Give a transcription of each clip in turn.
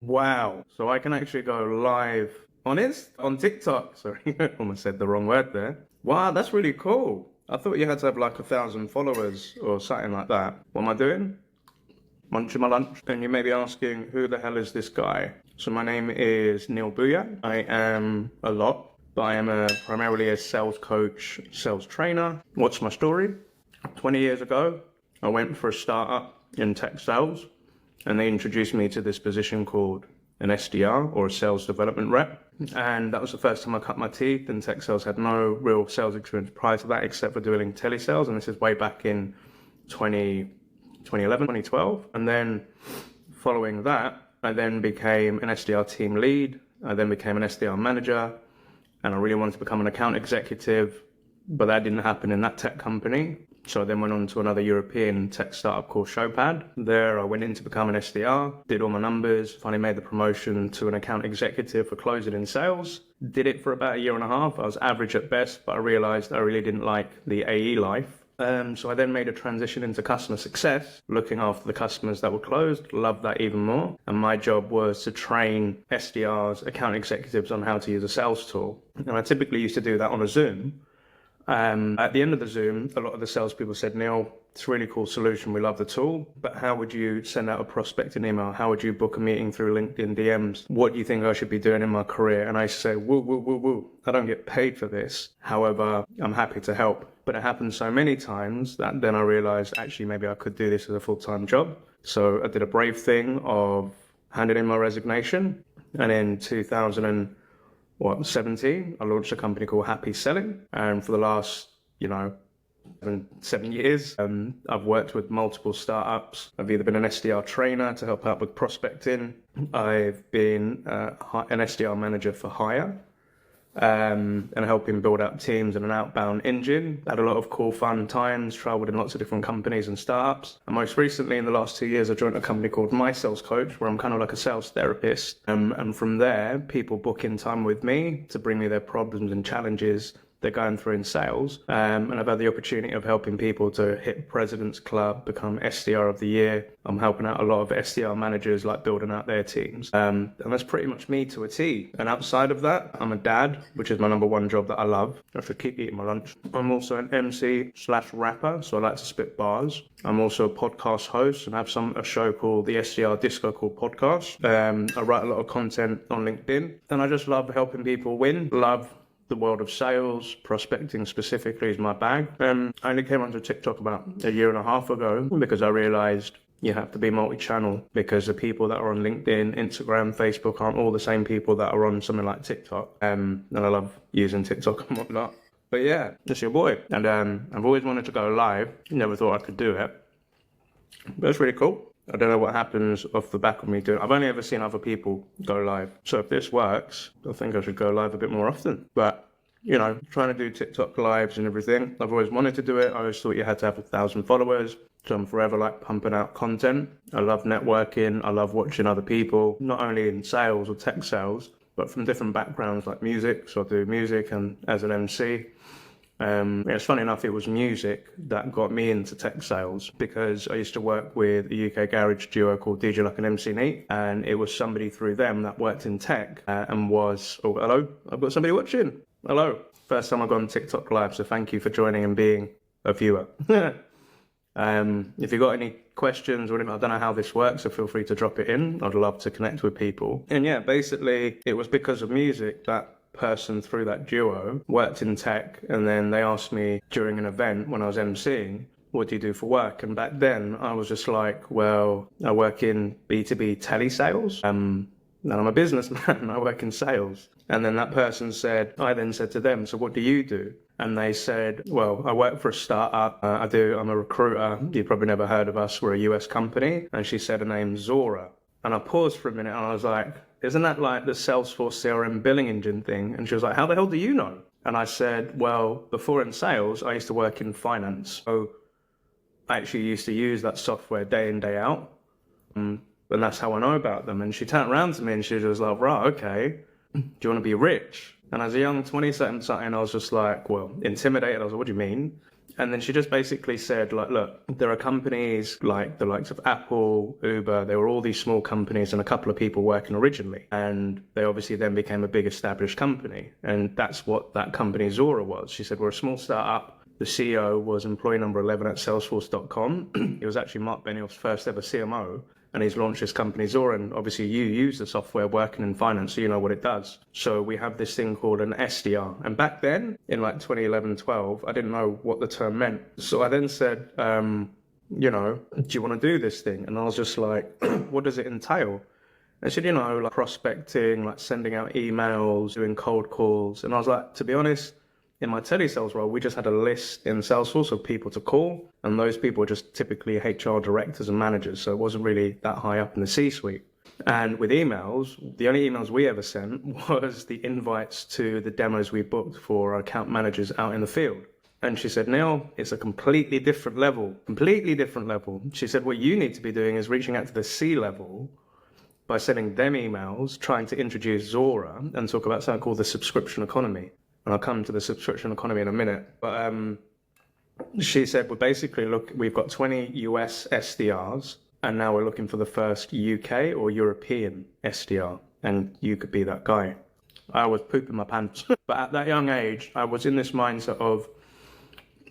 Wow. So I can actually go live on TikTok. Sorry, I almost said the wrong word there. Wow, that's really cool. I thought you had to have like 1,000 followers or something like that. What am I doing? Munching my lunch. And you may be asking, who the hell is this guy? So my name is Neil Bhuiyan. I am a lot, but I am primarily a sales coach, sales trainer. What's my story? 20 years ago, I went for a startup in tech sales, and they introduced me to this position called an SDR, or a sales development rep. And that was the first time I cut my teeth in tech sales. Had no real sales experience prior to that, except for doing telesales. And this is way back in 2011, 2012. And then following that, I then became an SDR team lead. I then became an SDR manager, and I really wanted to become an account executive, but that didn't happen in that tech company. So I then went on to another European tech startup called Showpad. There I went in to become an SDR, did all my numbers, finally made the promotion to an account executive for closing in sales. Did it for about a year and a half. I was average at best, but I realized I really didn't like the AE life. So I then made a transition into customer success, looking after the customers that were closed. Loved that even more. And my job was to train SDRs, account executives, on how to use a sales tool. And I typically used to do that on a Zoom. At the end of the Zoom, a lot of the salespeople said, Neil, it's a really cool solution. We love the tool, but how would you send out a prospecting email? How would you book a meeting through LinkedIn DMs? What do you think I should be doing in my career? And I say, woo, woo, woo, woo. I don't get paid for this. However, I'm happy to help. But it happened so many times that then I realized, actually, maybe I could do this as a full-time job. So I did a brave thing of handing in my resignation. And in 2017, I launched a company called HappySelling. And for the last, 7 years, I've worked with multiple startups. I've either been an SDR trainer to help out with prospecting. I've been an SDR manager for hire, and helping build up teams and an outbound engine. Had a lot of cool, fun times, traveled in lots of different companies and startups. And most recently, in the last 2 years, I joined a company called My Sales Coach, where I'm kind of like a sales therapist. And from there, people book in time with me to bring me their problems and challenges they're going through in sales. And I've had the opportunity of helping people to hit President's Club, become SDR of the Year. I'm helping out a lot of SDR managers, like building out their teams. And that's pretty much me to a T. And outside of that, I'm a dad, which is my number one job that I love. I have to keep eating my lunch. I'm also an MC/rapper, so I like to spit bars. I'm also a podcast host and have a show called the SDR Disco Called Podcast. I write a lot of content on LinkedIn, and I just love helping people win. Love the world of sales. Prospecting specifically is my bag. I only came onto TikTok about a year and a half ago because I realized you have to be multi-channel, because the people that are on LinkedIn, Instagram, Facebook aren't all the same people that are on something like TikTok. And I love using TikTok and whatnot. But yeah, it's your boy. And I've always wanted to go live. Never thought I could do it. But it's really cool. I don't know what happens off the back of me doing it. I've only ever seen other people go live. So if this works, I think I should go live a bit more often. But, trying to do TikTok lives and everything, I've always wanted to do it. I always thought you had to have 1,000 followers. So I'm forever pumping out content. I love networking. I love watching other people, not only in sales or tech sales, but from different backgrounds like music. So I do music and as an MC. It's funny enough, it was music that got me into tech sales, because I used to work with a UK garage duo called DJ Luck and MC Neat, and it was somebody through them that worked in tech and was, oh, hello, I've got somebody watching. Hello. First time I've gone TikTok live, so thank you for joining and being a viewer. If you've got any questions or anything, I don't know how this works, so feel free to drop it in. I'd love to connect with people. And yeah, basically, it was because of music that person through that duo worked in tech, and then they asked me during an event when I was emceeing, what do you do for work? And back then I was just like, well, I work in B2B telesales, and I'm a businessman. I work in sales. And then that person said, I then said to them, so what do you do? And they said, well, I work for a startup. I'm a recruiter. You've probably never heard of us. We're a US company. And she said her name's Zora. And I paused for a minute and I was like, isn't that like the Salesforce CRM billing engine thing? And she was like, how the hell do you know? And I said, well, before in sales, I used to work in finance. So I actually used to use that software day in, day out. And that's how I know about them. And she turned around to me and she was like, right, okay, do you want to be rich? And as a young 20-something, I was just like, well, intimidated. I was like, what do you mean? And then she just basically said, like, look, there are companies like the likes of Apple, Uber, there were all these small companies and a couple of people working originally. And they obviously then became a big established company. And that's what that company Zora was. She said, we're a small startup. The CEO was employee number 11 at Salesforce.com. It was actually Mark Benioff's first ever CMO. And he's launched this company Zora, and obviously you use the software working in finance, so you know what it does. So we have this thing called an SDR. And back then, in like 2011, 12, I didn't know what the term meant. So I then said, do you want to do this thing? And I was just like, what does it entail? And she said, like prospecting, like sending out emails, doing cold calls. And I was like, to be honest, in my telesales role, we just had a list in Salesforce of people to call, and those people were just typically HR directors and managers, so it wasn't really that high up in the C-suite. And with emails, the only emails we ever sent was the invites to the demos we booked for our account managers out in the field. And she said, Neil, it's a completely different level. She said, what you need to be doing is reaching out to the C-level by sending them emails, trying to introduce Zora and talk about something called the subscription economy. And I'll come to the subscription economy in a minute. But she said, well, basically, look, we've got 20 US SDRs, and now we're looking for the first UK or European SDR, and you could be that guy. I was pooping my pants. But at that young age, I was in this mindset of,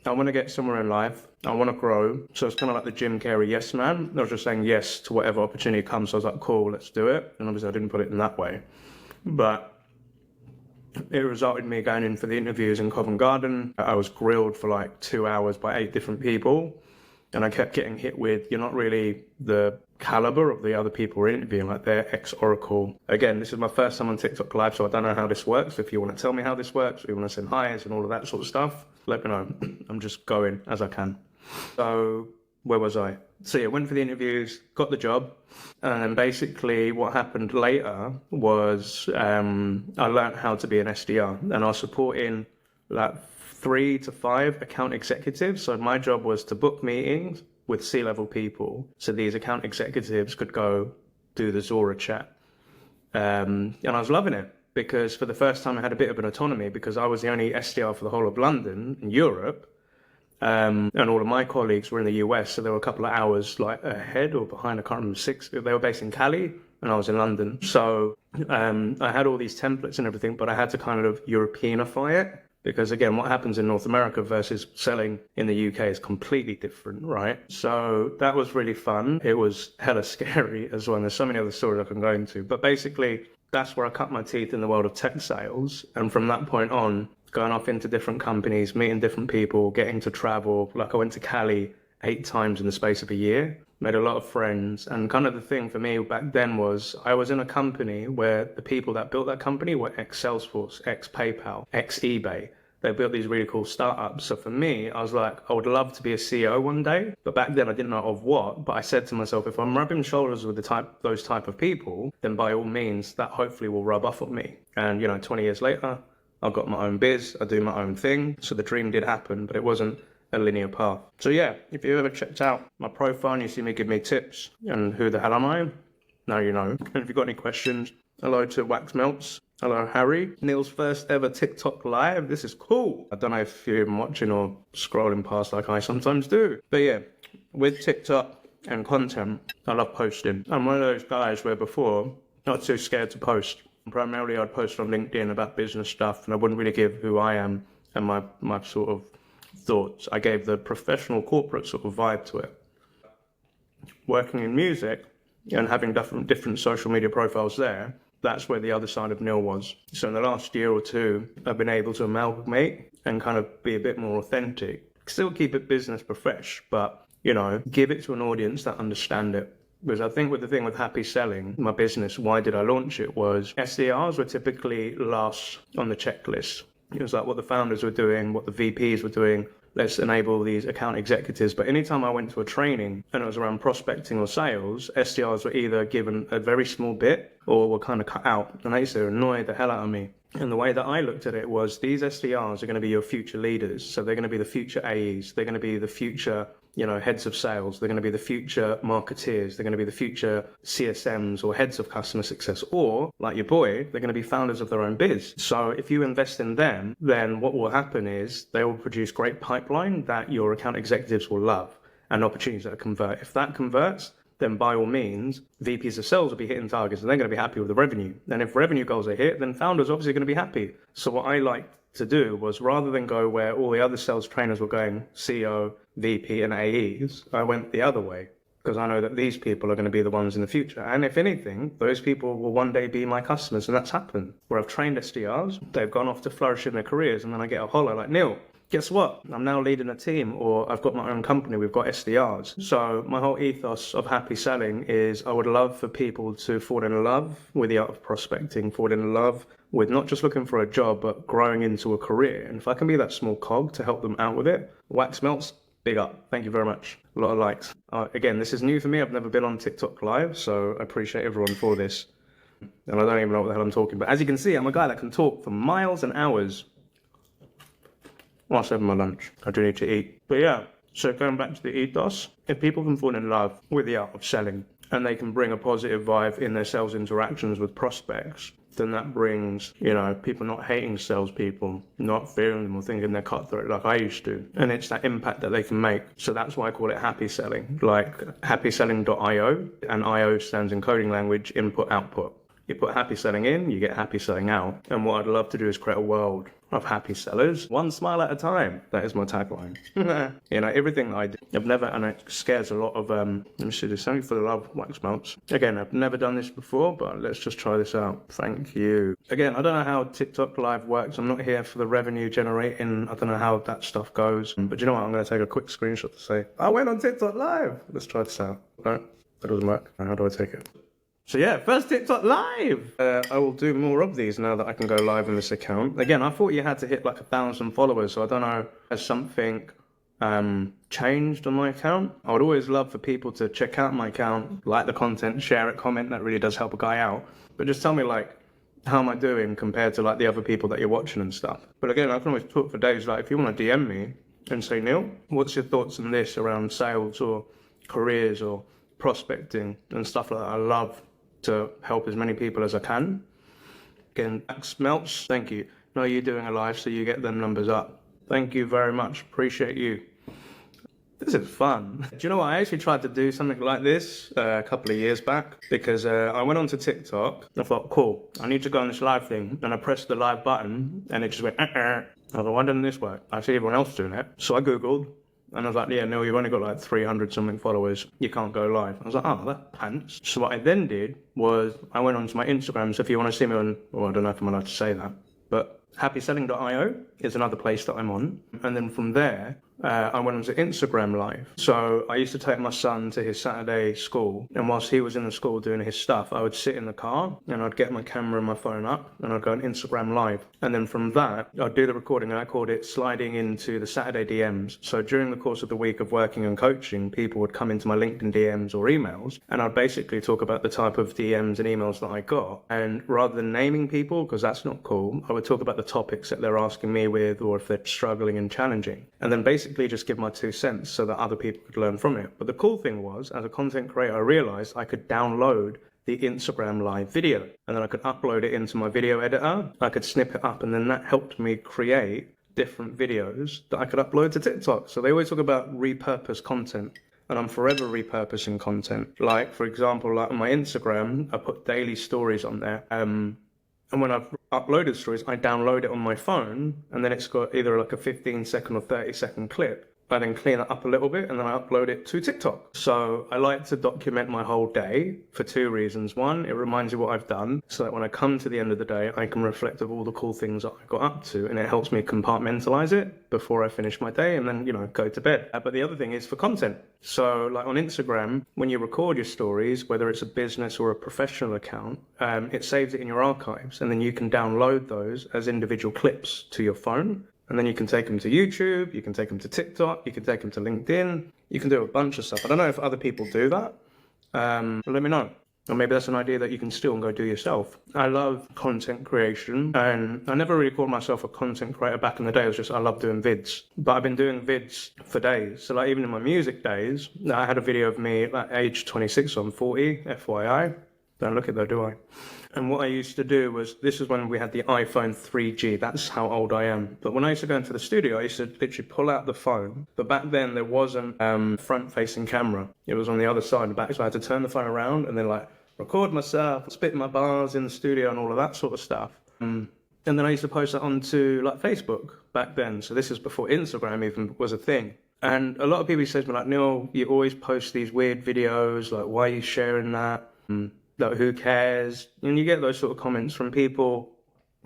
I want to get somewhere in life. I want to grow. So it's kind of like the Jim Carrey yes man. I was just saying yes to whatever opportunity comes. So I was like, cool, let's do it. And obviously I didn't put it in that way. But it resulted in me going in for the interviews in Covent Garden. I was grilled for like 2 hours by 8 different people. And I kept getting hit with, you're not really the caliber of the other people we're interviewing, like they're ex-Oracle. Again, this is my first time on TikTok Live, so I don't know how this works. If you want to tell me how this works, or you want to send highs and all of that sort of stuff, let me know. I'm just going as I can. So where was I? So yeah, went for the interviews, got the job. And then basically what happened later was I learned how to be an SDR, and I was supporting like 3 to 5 account executives. So my job was to book meetings with C-level people, so these account executives could go do the Zora chat. And I was loving it, because for the first time I had a bit of an autonomy, because I was the only SDR for the whole of London and Europe. And all of my colleagues were in the US, so they were a couple of hours like ahead or behind. I can't remember, 6. They were based in Cali, and I was in London. So I had all these templates and everything, but I had to kind of Europeanify it. Because again, what happens in North America versus selling in the UK is completely different, right? So that was really fun. It was hella scary as well. And there's so many other stories I can go into. But basically, that's where I cut my teeth in the world of tech sales. And from that point on, going off into different companies, meeting different people, getting to travel. Like I went to Cali 8 times in the space of a year. Made a lot of friends. And kind of the thing for me back then was I was in a company where the people that built that company were ex-Salesforce, ex-PayPal, ex-eBay. They built these really cool startups. So for me, I was like, I would love to be a CEO one day. But back then I didn't know of what. But I said to myself, if I'm rubbing shoulders with those type of people, then by all means, that hopefully will rub off on me. And 20 years later, I've got my own biz. I do my own thing. So the dream did happen, but it wasn't a linear path. So yeah, if you ever checked out my profile and you see me give me tips and who the hell am I, now you know. And if you've got any questions, hello to Wax Melts. Hello, Harry. Neil's first ever TikTok Live. This is cool. I don't know if you're even watching or scrolling past like I sometimes do. But yeah, with TikTok and content, I love posting. I'm one of those guys where before, not too scared to post. Primarily, I'd post on LinkedIn about business stuff, and I wouldn't really give who I am and my sort of thoughts. I gave the professional corporate sort of vibe to it. Working in music and having different social media profiles there, that's where the other side of Neil was. So in the last year or two, I've been able to amalgamate and kind of be a bit more authentic. Still keep it business profesh, but, give it to an audience that understand it. Because I think with the thing with HappySelling, my business, why did I launch it, was SDRs were typically last on the checklist. It was like what the founders were doing, what the VPs were doing. Let's enable these account executives. But anytime I went to a training and it was around prospecting or sales, SDRs were either given a very small bit or were kind of cut out. And they used to annoy the hell out of me. And the way that I looked at it was these SDRs are going to be your future leaders. So they're going to be the future AEs. They're going to be the future heads of sales. They're going to be the future marketeers. They're going to be the future CSMs or heads of customer success. Or, like your boy, they're going to be founders of their own biz. So if you invest in them, then what will happen is they will produce great pipeline that your account executives will love and opportunities that convert. If that converts, then by all means, VPs of sales will be hitting targets and they're going to be happy with the revenue. And if revenue goals are hit, then founders obviously going to be happy. So what I like to do was, rather than go where all the other sales trainers were going, CEO, VP and AEs, I went the other way, because I know that these people are going to be the ones in the future. And if anything, those people will one day be my customers. And that's happened where I've trained SDRs, they've gone off to flourish in their careers. And then I get a holler like, Neil, guess what? I'm now leading a team, or I've got my own company. We've got SDRs. So my whole ethos of happy selling is I would love for people to fall in love with the art of prospecting, fall in love with not just looking for a job, but growing into a career. And if I can be that small cog to help them out with it, wax melts, big up. Thank you very much. A lot of likes. Again, this is new for me. I've never been on TikTok live, so I appreciate everyone for this. And I don't even know what the hell I'm talking about. As you can see, I'm a guy that can talk for miles and hours whilst having my lunch. I do need to eat. But yeah, so going back to the ethos, if people can fall in love with the art of selling and they can bring a positive vibe in their sales interactions with prospects, then that brings, people not hating salespeople, not fearing them or thinking they're cutthroat like I used to. And it's that impact that they can make. So that's why I call it happy selling, like happyselling.io, and IO stands in coding language, input, output. You put happy selling in, you get happy selling out. And what I'd love to do is create a world of happy sellers, one smile at a time. That is my tagline. Everything I do, I've never, and it scares a lot of, let me see, there's something for the love wax melts. Again, I've never done this before, but let's just try this out. Thank you. Again, I don't know how TikTok live works. I'm not here for the revenue generating. I don't know how that stuff goes. But you know what? I'm going to take a quick screenshot to say, I went on TikTok live. Let's try this out. No, that doesn't work. How do I take it? So yeah, first TikTok live. I will do more of these now that I can go live in this account. Again, I thought you had to hit like 1,000 followers, so I don't know, has something changed on my account? I would always love for people to check out my account, like the content, share it, comment. That really does help a guy out. But just tell me how am I doing compared to the other people that you're watching and stuff. But again, I can always talk for days. If you want to DM me and say, Neil, what's your thoughts on this around sales or careers or prospecting and stuff like that? I love to help as many people as I can. Again, Max Melts, thank you. No, you're doing a live, so you get them numbers up. Thank you very much. Appreciate you. This is fun. Do you know what? I actually tried to do something like this a couple of years back because I went onto TikTok. I thought, cool, I need to go on this live thing. And I pressed the live button and it just went, I thought, why doesn't this work? I see everyone else doing it. So I Googled. And I was like, yeah, no, you've only got 300 something followers. You can't go live. I was like, oh, that's pants. So what I then did was I went onto my Instagram. So if you want to see me on, well, I don't know if I'm allowed to say that, but happyselling.io is another place that I'm on. And then from there, I went onto Instagram live. So I used to take my son to his Saturday school. And whilst he was in the school doing his stuff, I would sit in the car and I'd get my camera and my phone up and I'd go on Instagram live. And then from that, I'd do the recording and I called it sliding into the Saturday DMs. So during the course of the week of working and coaching, people would come into my LinkedIn DMs or emails and I'd basically talk about the type of DMs and emails that I got. And rather than naming people, because that's not cool, I would talk about the topics that they're asking me with or if they're struggling and challenging. And then basically just give my 2 cents so that other people could learn from it. But the cool thing was, as a content creator, I realized I could download the Instagram live video and then I could upload it into my video editor. I could snip it up and then that helped me create different videos that I could upload to TikTok. So they always talk about repurpose content. And I'm forever repurposing content. For example, on my Instagram, I put daily stories on there. And when I've uploaded stories, I download it on my phone, and then it's got either a 15-second or 30-second clip. I then clean it up a little bit, and then I upload it to TikTok. So I like to document my whole day for 2 reasons. One, it reminds me what I've done, so that when I come to the end of the day, I can reflect of all the cool things that I got up to, and it helps me compartmentalize it before I finish my day, and then, go to bed. But the other thing is for content. So on Instagram, when you record your stories, whether it's a business or a professional account, it saves it in your archives, and then you can download those as individual clips to your phone. And then you can take them to YouTube, you can take them to TikTok, you can take them to LinkedIn, you can do a bunch of stuff. I don't know if other people do that. Let me know. Or maybe that's an idea that you can steal and go do yourself. I love content creation, and I never really called myself a content creator back in the day. It was just I love doing vids. But I've been doing vids for days. So like even in my music days, I had a video of me at age 26, so I'm 40, FYI. Don't look at that, do I? And what I used to do was, this is when we had the iPhone 3G. That's how old I am. But when I used to go into the studio, I used to literally pull out the phone. But back then there wasn't front-facing camera. It was on the other side and back. So I had to turn the phone around and then like record myself, spit my bars in the studio and all of that sort of stuff. And then I used to post that onto like Facebook back then. So this is before Instagram even was a thing. And a lot of people say to me like, Neil, you always post these weird videos. Like, why are you sharing that? Like, who cares? And you get those sort of comments from people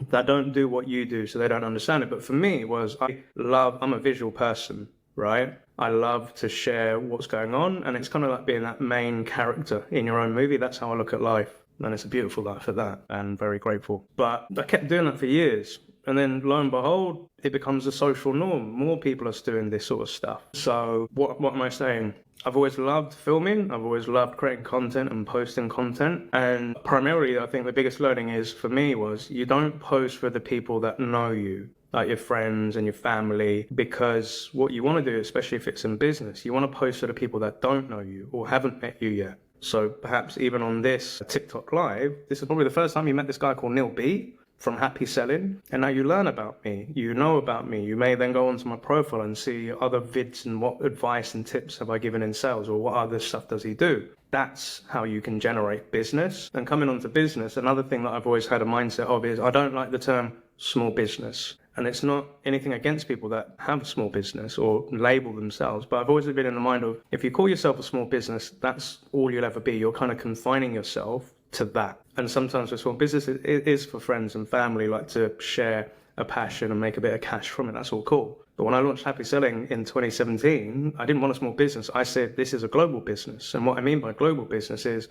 that don't do what you do, so they don't understand it. But for me, I'm a visual person, right? I love to share what's going on, and it's kind of like being that main character in your own movie. That's how I look at life, and it's a beautiful life at that, and very grateful. But I kept doing that for years, and then lo and behold, it becomes a social norm. More people are doing this sort of stuff. So what am I saying? I've always loved filming. I've always loved creating content and posting content. And primarily, I think the biggest learning is for me was you don't post for the people that know you, like your friends and your family, because what you want to do, especially if it's in business, you want to post for the people that don't know you or haven't met you yet. So perhaps even on this TikTok live, this is probably the first time you met this guy called Neil B from HappySelling, and now you learn about me, you know about me. You may then go onto my profile and see other vids and what advice and tips have I given in sales, or what other stuff does he do. That's how you can generate business. And coming onto business, another thing that I've always had a mindset of is I don't like the term small business. And it's not anything against people that have a small business or label themselves, but I've always been in the mind of, if you call yourself a small business, that's all you'll ever be. You're kind of confining yourself to that. And sometimes with small business, it is for friends and family, like to share a passion and make a bit of cash from it. That's all cool. But when I launched HappySelling in 2017, I didn't want a small business. I said, this is a global business. And what I mean by global business is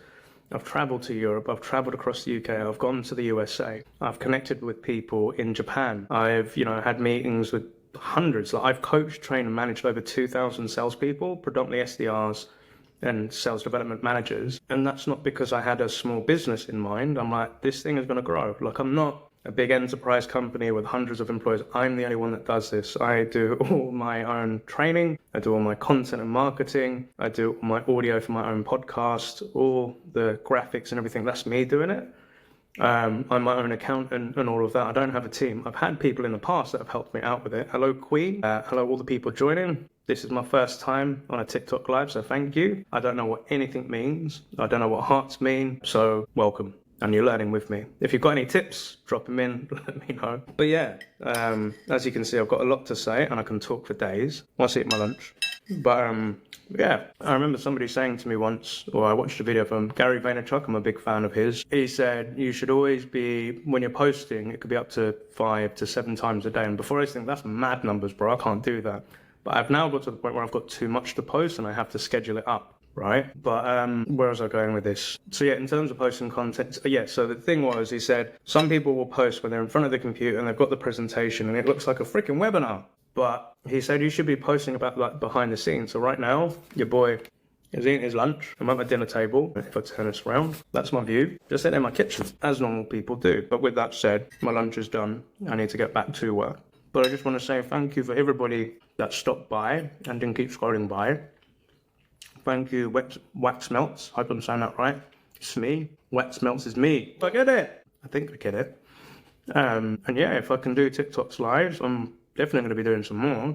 I've traveled to Europe, I've traveled across the UK, I've gone to the USA, I've connected with people in Japan. I've, had meetings with hundreds. Like I've coached, trained and managed over 2,000 salespeople, predominantly SDRs and sales development managers. And that's not because I had a small business in mind. I'm like, this thing is going to grow. Like, I'm not a big enterprise company with hundreds of employees. I'm the only one that does this. I do all my own training. I do all my content and marketing. I do all my audio for my own podcast, all the graphics and everything. That's me doing it. I'm my own accountant and all of that. I don't have a team. I've had people in the past that have helped me out with it. Hello, Queen. Hello, all the people joining. This is my first time on a TikTok live, so thank you. I don't know what anything means. I don't know what hearts mean, so welcome. And you're learning with me. If you've got any tips, drop them in, let me know. But yeah, as you can see, I've got a lot to say and I can talk for days once I eat my lunch. But yeah, I remember somebody saying to me once, or I watched a video from Gary Vaynerchuk, I'm a big fan of his. He said, you should always be, when you're posting, it could be up to 5 to 7 times a day. And before I used to think, that's mad numbers, bro, I can't do that. But I've now got to the point where I've got too much to post and I have to schedule it up, right? But where was I going with this? So yeah, in terms of posting content, so the thing was, he said, some people will post when they're in front of the computer and they've got the presentation and it looks like a freaking webinar. But he said you should be posting about like behind the scenes. So right now, your boy is eating his lunch. I'm at my dinner table. If I turn this around, that's my view. Just sitting in my kitchen, as normal people do. But with that said, my lunch is done. I need to get back to work. But I just want to say thank you for everybody that stopped by and didn't keep scrolling by. Thank you, Wax Melts. Hope I'm saying that right. It's me. Wax Melts is me. I get it. I think I get it. And yeah, if I can do TikToks lives, I'm definitely going to be doing some more.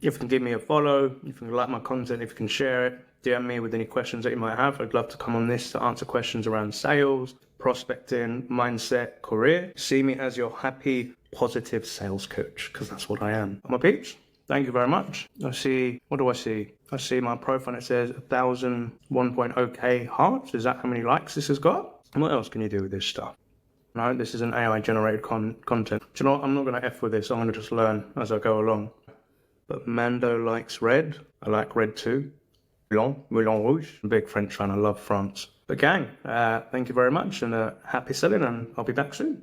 If you can give me a follow, if you can like my content, if you can share it, DM me with any questions that you might have. I'd love to come on this to answer questions around sales, prospecting, mindset, career. See me as your happy, positive sales coach, because that's what I am. I'm a peach. Thank you very much. I see, what do I see? I see my profile, it says 1,001.0k hearts. Is that how many likes this has got? And what else can you do with this stuff? No, this is an AI generated content. Do you know what? I'm not going to F with this. I'm going to just learn as I go along. But Mando likes red. I like red too. Moulin Rouge. I'm a big French fan. I love France. But gang, thank you very much and happy selling, and I'll be back soon.